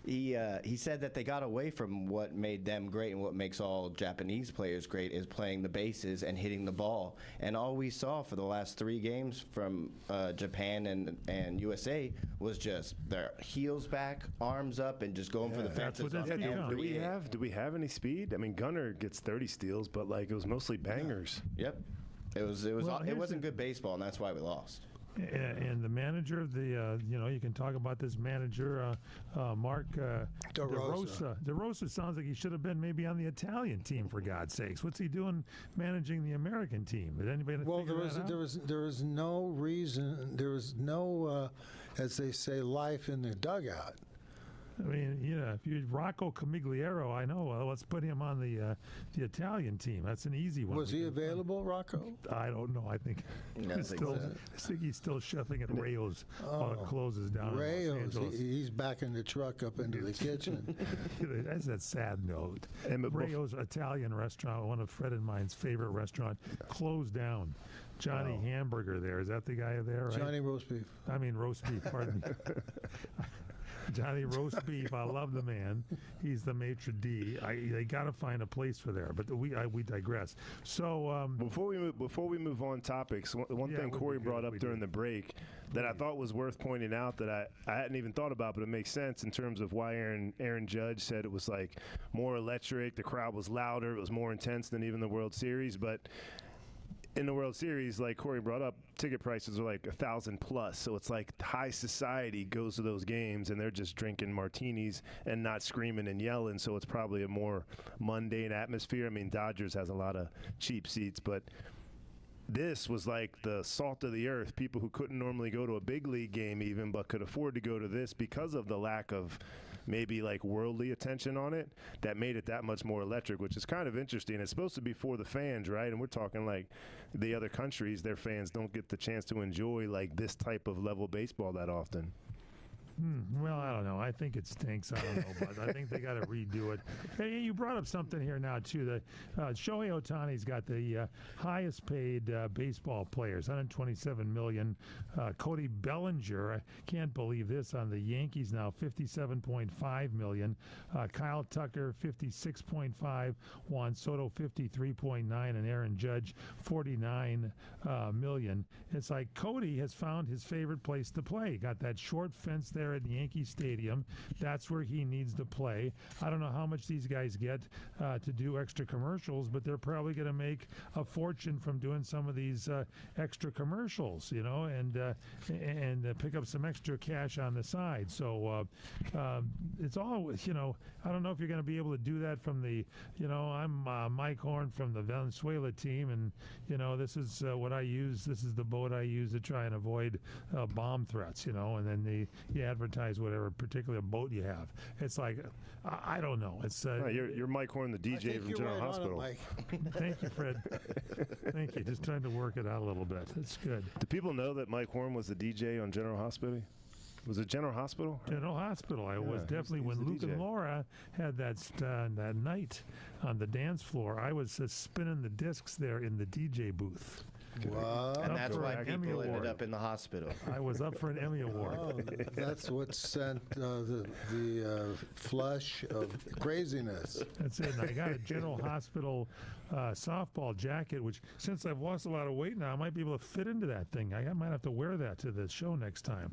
[SPEAKER 4] he said that they got away from what made them great and what makes all Japanese players great is playing the bases and hitting the ball. And all we saw for the last 3 games from Japan and USA was just their heels back, arms up, and just going for the fences.
[SPEAKER 3] Do we have any speed? I mean, Gunnar gets 30 steals, but like it was mostly bangers.
[SPEAKER 4] Yep. It wasn't good baseball, and that's why we lost.
[SPEAKER 1] And the manager of the, you can talk about this manager, Mark DeRosa. DeRosa sounds like he should have been maybe on the Italian team, for God's sakes. What's he doing managing the American team? Did anybody figure that out?
[SPEAKER 2] There was no reason. There was no, as they say, life in the dugout.
[SPEAKER 1] I mean, if you Rocco Camigliero, I know. Well, let's put him on the Italian team. That's an easy one.
[SPEAKER 2] Was he available, Rocco?
[SPEAKER 1] I don't know. I think he's still chefing at Rayo's while it closes down.
[SPEAKER 2] Rayo's. He's backing the truck up into the kitchen.
[SPEAKER 1] That's a sad note. Rayo's Italian restaurant, one of Fred and mine's favorite restaurant, closed down. Johnny Hamburger there. Is that the guy there? Right?
[SPEAKER 2] Johnny Roast Beef.
[SPEAKER 1] I mean roast beef. Pardon me. Johnny Roast Beef. I love the man. He's the maitre d'. They got to find a place for there. But we digress. So
[SPEAKER 3] before we move on topics, one thing Corey brought up during the break that I thought was worth pointing out that I hadn't even thought about, but it makes sense in terms of why Aaron Judge said it was like more electric. The crowd was louder. It was more intense than even the World Series. But in the World Series, like Corey brought up, ticket prices are like $1,000+. So it's like high society goes to those games and they're just drinking martinis and not screaming and yelling. So it's probably a more mundane atmosphere. I mean, Dodgers has a lot of cheap seats, but this was like the salt of the earth. People who couldn't normally go to a big league game even, but could afford to go to this because of the lack of maybe like worldly attention on it that made it that much more electric, which is kind of interesting. It's supposed to be for the fans, right? And we're talking like the other countries, their fans don't get the chance to enjoy like this type of level baseball that often.
[SPEAKER 1] Well, I don't know. I think it stinks. I don't know, but I think they got to redo it. Hey, you brought up something here now too. The Shohei Ohtani's got the highest paid baseball players, $127 million. Cody Bellinger, I can't believe this, on the Yankees now, $57.5 million. Kyle Tucker, $56.5. Juan Soto, $53.9, and Aaron Judge, $49 million. It's like Cody has found his favorite place to play. Got that short fence there at Yankee Stadium. That's where he needs to play. I don't know how much these guys get to do extra commercials, but they're probably going to make a fortune from doing some of these extra commercials, you know, and pick up some extra cash on the side. So it's all, you know, I don't know if you're going to be able to do that from the, you know, I'm Mike Horn from the Venezuela team, and, you know, this is what I use. This is the boat I use to try and avoid bomb threats, you know, and then you advertise whatever particular boat you have. It's like, I don't know. It's
[SPEAKER 3] you're Mike Horn, the DJ from General Hospital.
[SPEAKER 1] Thank you, Fred. Thank you. Just trying to work it out a little bit. It's good.
[SPEAKER 3] Do people know that Mike Horn was the DJ on General Hospital? Was it General Hospital?
[SPEAKER 1] General Hospital. I was definitely, when Luke and Laura had that night on the dance floor, I was spinning the discs there in the DJ booth.
[SPEAKER 2] Wow.
[SPEAKER 4] And that's why people ended up in the hospital.
[SPEAKER 1] I was up for an Emmy Award.
[SPEAKER 2] Oh, that's what sent the flush of craziness.
[SPEAKER 1] That's it. And I got a General Hospital softball jacket, which, since I've lost a lot of weight now, I might be able to fit into that thing. I might have to wear that to the show next time.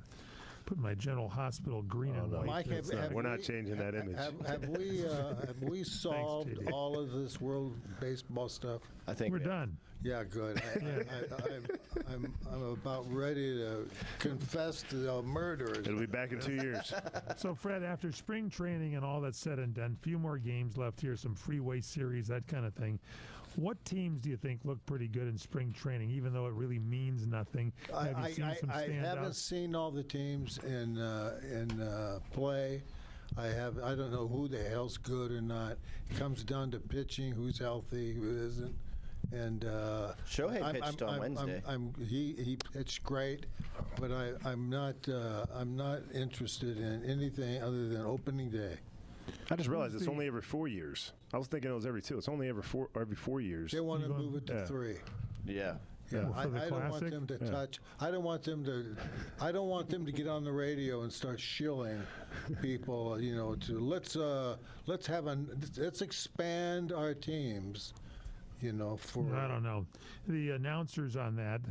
[SPEAKER 1] Put my General Hospital green and white.
[SPEAKER 2] Mike,
[SPEAKER 3] we're not changing that image.
[SPEAKER 2] Have we solved
[SPEAKER 1] Thanks,
[SPEAKER 2] all of this world baseball stuff?
[SPEAKER 4] I think
[SPEAKER 1] we're done.
[SPEAKER 2] Yeah, good. I'm about ready to confess to the murderers.
[SPEAKER 3] It'll be back in 2 years.
[SPEAKER 1] So, Fred, after spring training and all that's said and done, few more games left here, some freeway series, that kind of thing. What teams do you think look pretty good in spring training, even though it really means nothing? Have you seen some standouts?
[SPEAKER 2] I haven't seen all the teams in play. I don't know who the hell's good or not. It comes down to pitching, who's healthy, who isn't. And
[SPEAKER 4] Shohei pitched on Wednesday.
[SPEAKER 2] He pitched great, but I'm not interested in anything other than opening day.
[SPEAKER 3] I just realized it's only every 4 years. I was thinking it was every 2. It's only every 4 years.
[SPEAKER 2] They want to move it to 3.
[SPEAKER 4] Yeah.
[SPEAKER 2] Yeah, I don't want them to touch. I don't want them to get on the radio and start shilling people. You know, to let's expand our teams. You know,
[SPEAKER 1] I don't know. The announcers on that,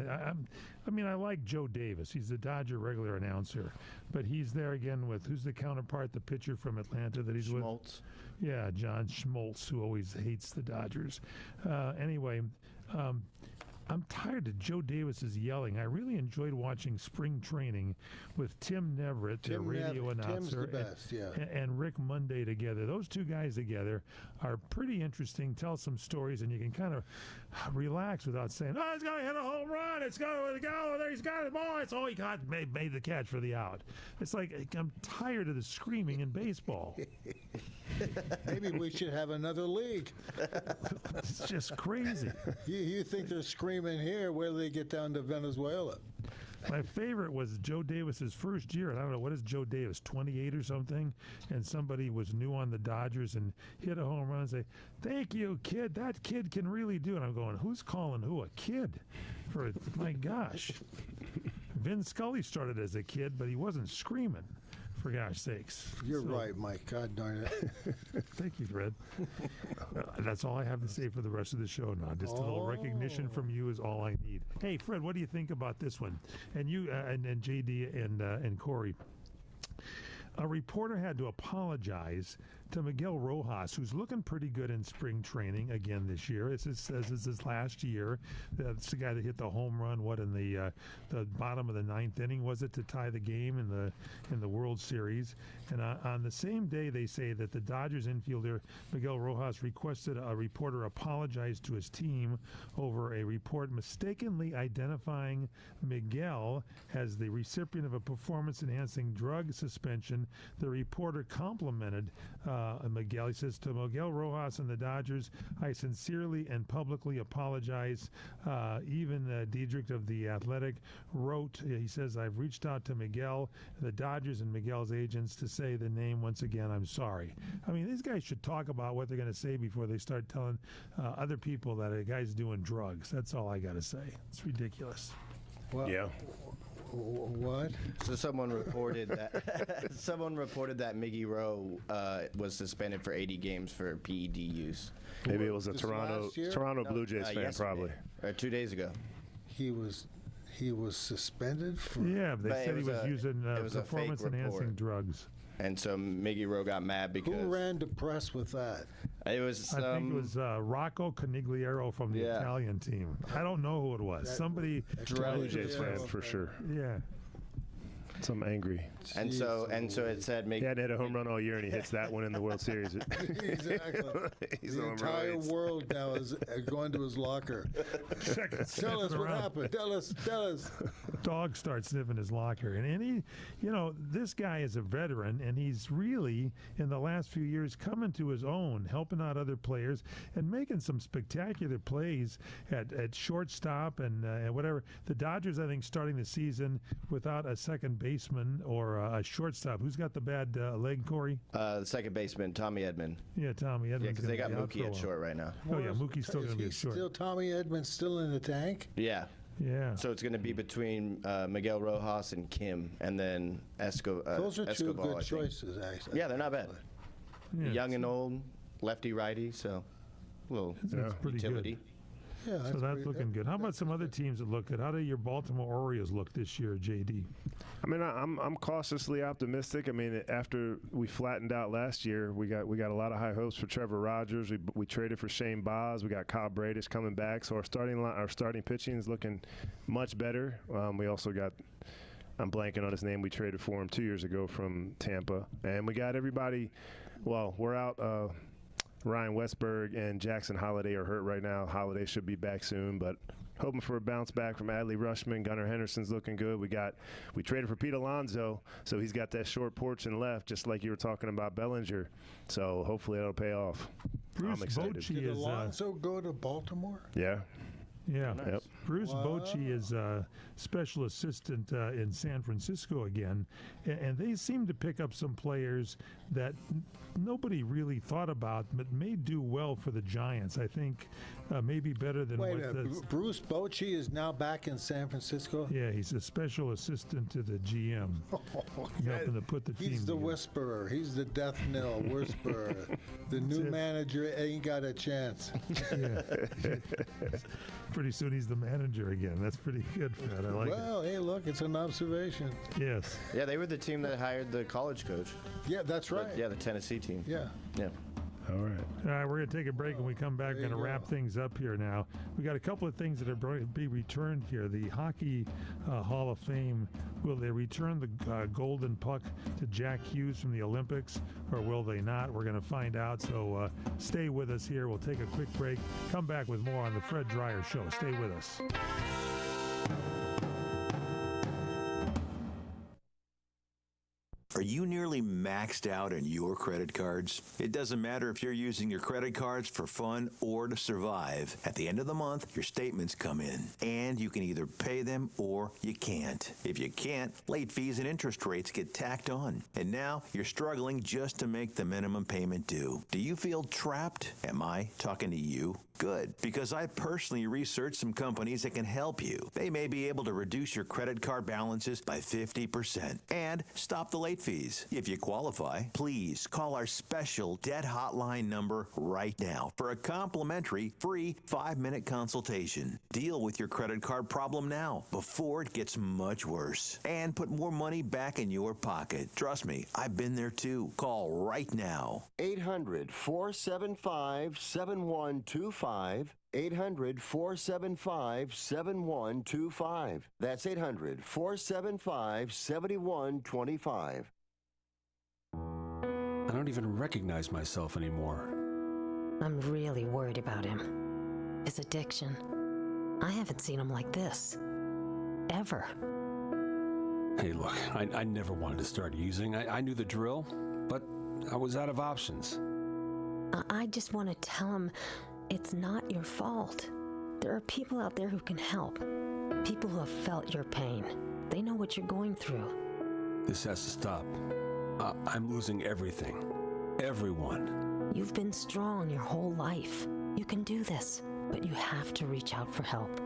[SPEAKER 1] I mean, I like Joe Davis. He's the Dodger regular announcer. But he's there again with, who's the counterpart, the pitcher from Atlanta that he's
[SPEAKER 4] Schmaltz.
[SPEAKER 1] with? Yeah, John Schmaltz, who always hates the Dodgers. Anyway, I'm tired that Joe Davis is yelling. I really enjoyed watching spring training with Tim Neverett, their radio announcer,
[SPEAKER 2] Tim's the best,
[SPEAKER 1] and Rick Monday together. Those two guys together are pretty interesting, tell some stories, and you can kind of relax without saying, oh, he's going to hit a home run. It's going to go there. He's got it. Oh, it's all he got. Made the catch for the out. It's like, I'm tired of the screaming in baseball.
[SPEAKER 2] Maybe we should have another league.
[SPEAKER 1] It's just crazy.
[SPEAKER 2] You think they're screaming here? Where do they get down to Venezuela?
[SPEAKER 1] My favorite was Joe Davis's first year. And I don't know, what is Joe Davis, 28 or something? And somebody was new on the Dodgers and hit a home run and say, thank you, kid. That kid can really do it. And I'm going, who's calling who a kid? My gosh. Vin Scully started as a kid, but he wasn't screaming. For gosh sakes.
[SPEAKER 2] You're right, Mike. God darn it.
[SPEAKER 1] Thank you, Fred. That's all I have to say for the rest of the show now. Just a little recognition from you is all I need. Hey, Fred, what do you think about this one? And you and JD and Corey. A reporter had to apologize to Miguel Rojas, who's looking pretty good in spring training again this year. It says it's his last year. That's the guy that hit the home run. In the bottom of the ninth inning was it to tie the game in the World Series? And on the same day, they say that the Dodgers infielder Miguel Rojas requested a reporter apologize to his team over a report mistakenly identifying Miguel as the recipient of a performance-enhancing drug suspension. The reporter complimented Miguel. He says, to Miguel Rojas and the Dodgers, I sincerely and publicly apologize. Even Diedrich of The Athletic wrote, he says, I've reached out to Miguel, the Dodgers, and Miguel's agents to say the name once again. I'm sorry. I mean, these guys should talk about what they're going to say before they start telling other people that a guy's doing drugs. That's all I got to say. It's ridiculous.
[SPEAKER 2] Well,
[SPEAKER 3] yeah.
[SPEAKER 2] What?
[SPEAKER 4] So someone reported that Miggy Rowe was suspended for 80 games for PED use.
[SPEAKER 3] Maybe it was a Toronto Blue Jays fan,
[SPEAKER 4] yesterday,
[SPEAKER 3] probably.
[SPEAKER 4] Or 2 days ago.
[SPEAKER 2] He was suspended for.
[SPEAKER 1] Yeah, they said he was using
[SPEAKER 4] it was
[SPEAKER 1] performance-enhancing drugs.
[SPEAKER 4] And so Miggy Rowe got mad because
[SPEAKER 2] who ran the press with that?
[SPEAKER 4] It was.
[SPEAKER 1] I think it was Rocco Canigliaro from the Italian team. I don't know who it was. Somebody.
[SPEAKER 3] Blue Jays fan for sure.
[SPEAKER 1] Yeah.
[SPEAKER 3] Some angry.
[SPEAKER 4] And so it said
[SPEAKER 3] He hadn't hit a home run all year, and he hits that one in the World Series.
[SPEAKER 2] Exactly. The entire world now is going to his locker. Tell us what happened. Tell us.
[SPEAKER 1] Dog starts sniffing his locker. And he, this guy is a veteran, and he's really, in the last few years, coming to his own, helping out other players and making some spectacular plays at shortstop and whatever. The Dodgers, I think, starting the season without a second baseman or a shortstop. Who's got the bad leg, Corey?
[SPEAKER 4] The second baseman, Tommy Edman.
[SPEAKER 1] Yeah, Tommy Edman.
[SPEAKER 4] Yeah, because they got Mookie at short right now.
[SPEAKER 1] Oh, yeah, Mookie's still going to be at short.
[SPEAKER 2] Still Tommy Edman still in the tank?
[SPEAKER 4] Yeah.
[SPEAKER 1] Yeah.
[SPEAKER 4] So it's going to be between Miguel Rojas and Kim, and then Escobar.
[SPEAKER 2] Those are two
[SPEAKER 4] Escobar,
[SPEAKER 2] good choices, actually.
[SPEAKER 4] Yeah, they're not bad.
[SPEAKER 1] Yeah,
[SPEAKER 4] young and old, lefty-righty, so a little utility.
[SPEAKER 1] Good. Yeah, so that's looking good. How about some other teams that look good? How do your Baltimore Orioles look this year, JD?
[SPEAKER 3] I mean, I'm cautiously optimistic. I mean, after we flattened out last year, we got a lot of high hopes for Trevor Rogers. We traded for Shane Baz. We got Kyle Bradish coming back, so our starting pitching is looking much better. We also got, I'm blanking on his name, we traded for him 2 years ago from Tampa, and we got everybody. Well, we're out. Ryan Westberg and Jackson Holliday are hurt right now. Holliday should be back soon, but hoping for a bounce back from Adley Rutschman. Gunnar Henderson's looking good. We traded for Pete Alonso, so he's got that short porch and left, just like you were talking about Bellinger. So hopefully that'll pay off.
[SPEAKER 1] Bruce
[SPEAKER 3] I'm excited.
[SPEAKER 1] Bochy
[SPEAKER 2] Did Alonso go to Baltimore?
[SPEAKER 3] Yeah.
[SPEAKER 1] Yeah.
[SPEAKER 3] Nice. Yep.
[SPEAKER 1] Bruce Bochy is a special assistant in San Francisco again, and they seem to pick up some players that nobody really thought about, but may do well for the Giants. I think maybe better than
[SPEAKER 2] Bruce Bochy is now back in San Francisco?
[SPEAKER 1] Yeah, he's a special assistant to the GM. Helping to put the team
[SPEAKER 2] He's the
[SPEAKER 1] together.
[SPEAKER 2] whisperer. He's the death knell whisperer. The new manager ain't got a chance.
[SPEAKER 1] Yeah. Pretty soon he's the manager again. That's pretty good, Fred. I like it.
[SPEAKER 2] Well, hey, look, it's an observation.
[SPEAKER 1] Yes.
[SPEAKER 4] Yeah, they were the team that hired the college coach.
[SPEAKER 2] Yeah, that's right.
[SPEAKER 4] Yeah, the Tennessee team.
[SPEAKER 2] Yeah.
[SPEAKER 4] Yeah.
[SPEAKER 3] All right.
[SPEAKER 1] All right, we're going to take a break. When we come back, we're going to wrap things up here now. We got a couple of things that are going to be returned here. The Hockey Hall of Fame, will they return the golden puck to Jack Hughes from the Olympics, or will they not? We're going to find out, so stay with us here. We'll take a quick break, come back with more on the Fred Dreyer Show. Stay with us.
[SPEAKER 21] Are you nearly maxed out on your credit cards? It doesn't matter if you're using your credit cards for fun or to survive. At the end of the month, your statements come in, and you can either pay them or you can't. If you can't, late fees and interest rates get tacked on. And now you're struggling just to make the minimum payment due. Do you feel trapped? Am I talking to you? Good, because I personally researched some companies that can help you. They may be able to reduce your credit card balances by 50% and stop the late fees. If you qualify, please call our special debt hotline number right now for a complimentary free 5-minute consultation. Deal with your credit card problem now before it gets much worse and put more money back in your pocket. Trust me, I've been there too. Call right now.
[SPEAKER 6] 800-475-7125. 800-475-7125. That's 800-475-7125.
[SPEAKER 10] I don't even recognize myself anymore.
[SPEAKER 22] I'm really worried about him. His addiction. I haven't seen him like this. Ever.
[SPEAKER 10] Hey, look, I never wanted to start using. I knew the drill, but I was out of options.
[SPEAKER 22] I just want to tell him it's not your fault. There are people out there who can help. People who have felt your pain. They know what you're going through.
[SPEAKER 10] This has to stop. I'm losing everything. Everyone.
[SPEAKER 22] You've been strong your whole life. You can do this, but you have to reach out for help.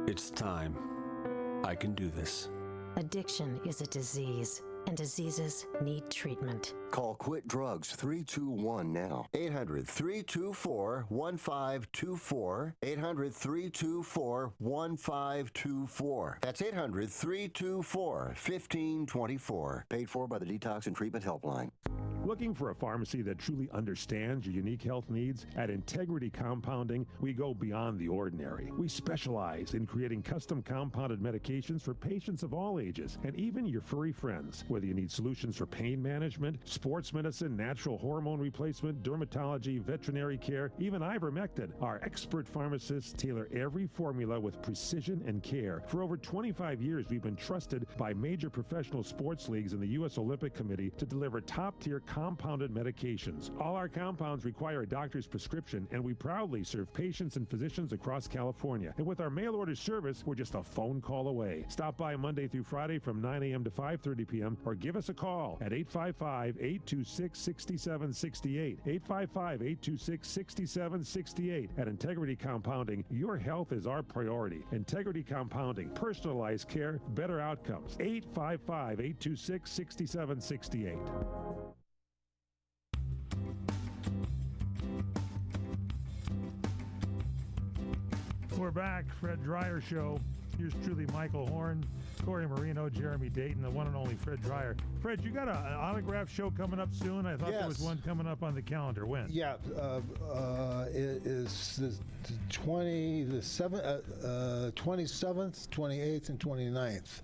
[SPEAKER 10] It's time. I can do this.
[SPEAKER 22] Addiction is a disease, and diseases need treatment.
[SPEAKER 6] Call Quit Drugs 321 now. 800-324-1524. 800-324-1524. That's 800-324-1524. Paid for by the Detox and Treatment Helpline.
[SPEAKER 1] Looking for a pharmacy that truly understands your unique health needs? At Integrity Compounding, we go beyond the ordinary. We specialize in creating custom compounded medications for patients of all ages and even your furry friends. Whether you need solutions for pain management, sports medicine, natural hormone replacement, dermatology, veterinary care, even ivermectin, our expert pharmacists tailor every formula with precision and care. For over 25 years, we've been trusted by major professional sports leagues and the U.S. Olympic Committee to deliver top-tier compounded medications. All our compounds require a doctor's prescription, and we proudly serve patients and physicians across California. And with our mail order service, we're just a phone call away. Stop by Monday through Friday from 9 a.m. to 5:30 p.m. or give us a call at 855-826-6768. 855-826-6768. At Integrity Compounding, your health is our priority. Integrity Compounding, personalized care, better outcomes. 855-826-6768. We're back. Fred Dreyer Show. Here's truly Michael Horn, Corey Marino, Jeremy Dayton, the one and only Fred Dreyer. Fred, you got an autograph show coming up soon? I thought there was one coming up on the calendar. When?
[SPEAKER 2] Yeah, it is the 27th, 28th, and 29th.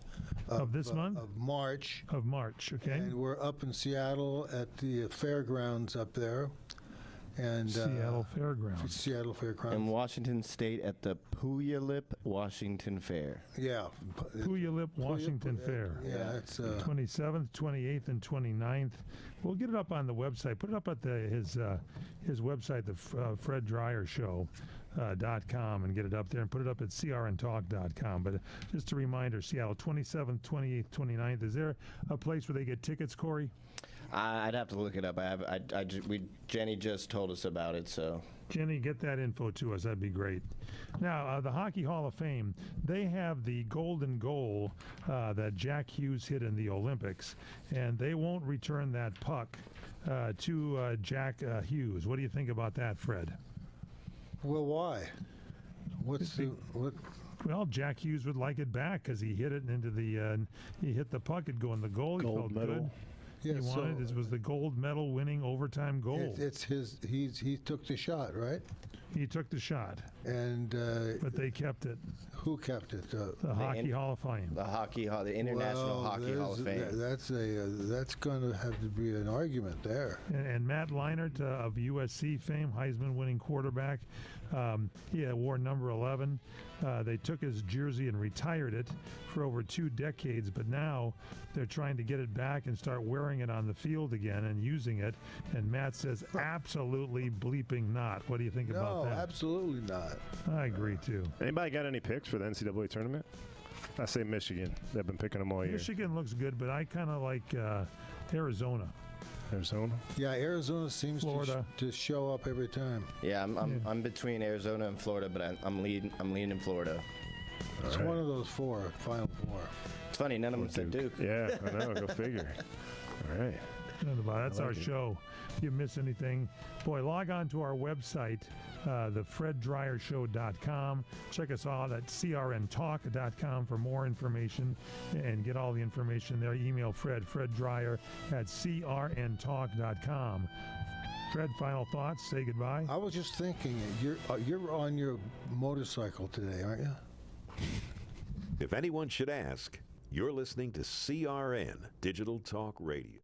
[SPEAKER 1] Of this month?
[SPEAKER 2] Of March.
[SPEAKER 1] Of March, okay.
[SPEAKER 2] And we're up in Seattle at the fairgrounds up there. And
[SPEAKER 1] Seattle Fairgrounds.
[SPEAKER 2] Seattle Fairgrounds.
[SPEAKER 4] In Washington State at the Puyallup Washington Fair.
[SPEAKER 2] Yeah.
[SPEAKER 1] Puyallup Washington Fair.
[SPEAKER 2] Yeah, it's
[SPEAKER 1] 27th, 28th, and 29th. We'll get it up on the website. Put it up at his website, the Fred Dreyer Show. .com and get it up there and put it up at crntalk.com. But just a reminder, Seattle, 27th, 28th, 29th. Is there a place where they get tickets, Corey?
[SPEAKER 4] I'd have to look it up. Jenny just told us about it, so.
[SPEAKER 1] Jenny, get that info to us. That'd be great. Now, the Hockey Hall of Fame, they have the golden goal that Jack Hughes hit in the Olympics, and they won't return that puck to Jack Hughes. What do you think about that, Fred?
[SPEAKER 2] Well, why? What?
[SPEAKER 1] Well, Jack Hughes would like it back because he hit it into the. He hit the puck, it'd go in the goal. He felt
[SPEAKER 2] medal.
[SPEAKER 1] Good.
[SPEAKER 2] Yeah,
[SPEAKER 1] he wanted this was the gold medal winning overtime goal.
[SPEAKER 2] It's his. He took the shot, right?
[SPEAKER 1] He took the shot,
[SPEAKER 2] and
[SPEAKER 1] but they kept it.
[SPEAKER 2] Who kept it?
[SPEAKER 1] The Hockey Hall of Fame.
[SPEAKER 4] The International Hockey Hall of Fame.
[SPEAKER 2] That's going to have to be an argument there.
[SPEAKER 1] And Matt Leinart of USC fame, Heisman-winning quarterback, he wore number 11. They took his jersey and retired it for over 2 decades, but now they're trying to get it back and start wearing it on the field again and using it. And Matt says, absolutely bleeping not. What do you think about that?
[SPEAKER 2] No, absolutely not.
[SPEAKER 1] I agree, too.
[SPEAKER 3] Anybody got any picks for the NCAA tournament? I say Michigan. They've been picking them all year.
[SPEAKER 1] Michigan looks good, but I kind of like Arizona.
[SPEAKER 3] Arizona?
[SPEAKER 2] Yeah, Arizona seems to show up every time.
[SPEAKER 4] Yeah, I'm between Arizona and Florida, but I'm leaning Florida.
[SPEAKER 2] It's one of those Final Four.
[SPEAKER 4] It's funny, none of them said Duke.
[SPEAKER 3] Yeah, I know. Go figure. All right.
[SPEAKER 1] That's our show. If you miss anything, boy, log on to our website, thefreddryershow.com. Check us out at crntalk.com for more information and get all the information there. Email freddryer@crntalk.com. Fred, final thoughts? Say goodbye.
[SPEAKER 2] I was just thinking, you're on your motorcycle today, aren't you?
[SPEAKER 5] If anyone should ask, you're listening to CRN Digital Talk Radio.